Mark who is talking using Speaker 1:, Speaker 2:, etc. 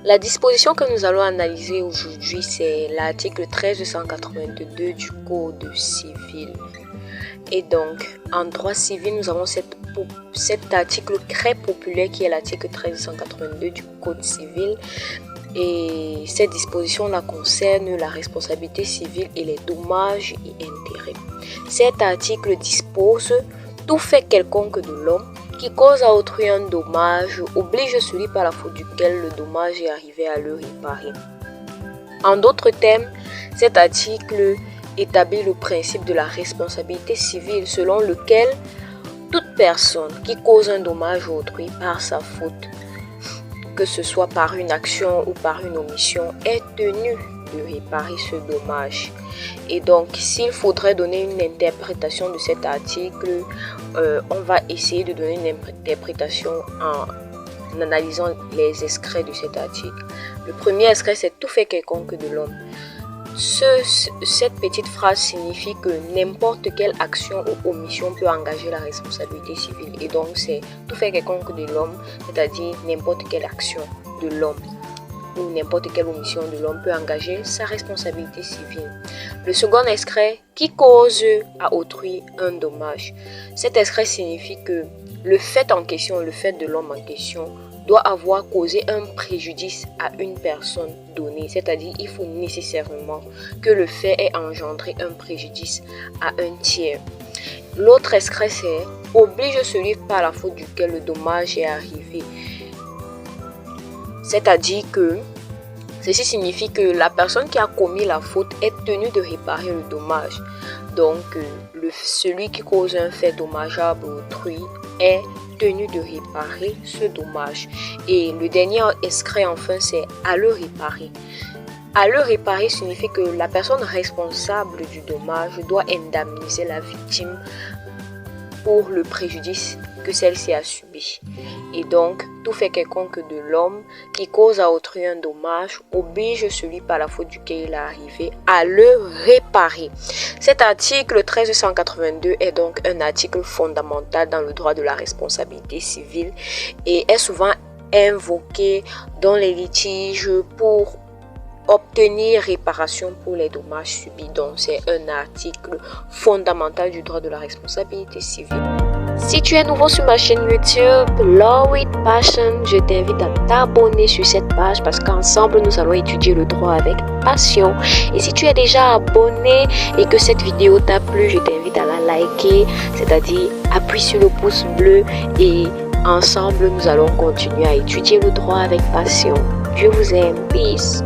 Speaker 1: La disposition que nous allons analyser aujourd'hui, c'est l'article 1382 du Code civil. Et donc, en droit civil, nous avons cet article très populaire qui est l'article 1382 du Code civil. Et cette disposition-là concerne la responsabilité civile et les dommages et intérêts. Cet article dispose « Tout fait quelconque de l'homme qui cause à autrui un dommage oblige celui par la faute duquel le dommage est arrivé à le réparer. » En d'autres termes, cet article établit le principe de la responsabilité civile selon lequel toute personne qui cause un dommage à autrui par sa faute, que ce soit par une action ou par une omission, est tenue de réparer ce dommage. Et donc, s'il faudrait donner une interprétation de cet article, on va essayer de donner une interprétation en analysant les extraits de cet article. Le premier extrait, c'est « Tout fait quelconque de l'homme ». Cette petite phrase signifie que n'importe quelle action ou omission peut engager la responsabilité civile. Et donc, c'est « Tout fait quelconque de l'homme », c'est-à-dire n'importe quelle action de l'homme ou n'importe quelle omission de l'homme peut engager sa responsabilité civile. Le second extrait, qui cause à autrui un dommage. Cet extrait signifie que le fait en question, le fait de l'homme en question, doit avoir causé un préjudice à une personne donnée. C'est-à-dire, il faut nécessairement que le fait ait engendré un préjudice à un tiers. L'autre extrait, c'est oblige celui par la faute duquel le dommage est arrivé. C'est-à-dire que ceci signifie que la personne qui a commis la faute est tenue de réparer le dommage. Donc, celui qui cause un fait dommageable à autrui est tenu de réparer ce dommage. Et le dernier extrait, enfin, c'est à le réparer. À le réparer signifie que la personne responsable du dommage doit indemniser la victime pour le préjudice que celle-ci a subi. Et donc, tout fait quelconque de l'homme qui cause à autrui un dommage oblige celui par la faute duquel il est arrivé à le réparer. Cet article 1382 est donc un article fondamental dans le droit de la responsabilité civile et est souvent invoqué dans les litiges pour obtenir réparation pour les dommages subis. Donc, c'est un article fondamental du droit de la responsabilité civile. Si tu es nouveau sur ma chaîne YouTube Law with Passion, je t'invite à t'abonner sur cette page parce qu'ensemble nous allons étudier le droit avec passion. Et si tu es déjà abonné et que cette vidéo t'a plu, je t'invite à la liker, c'est-à-dire appuie sur le pouce bleu et ensemble nous allons continuer à étudier le droit avec passion. Je vous aime. Peace.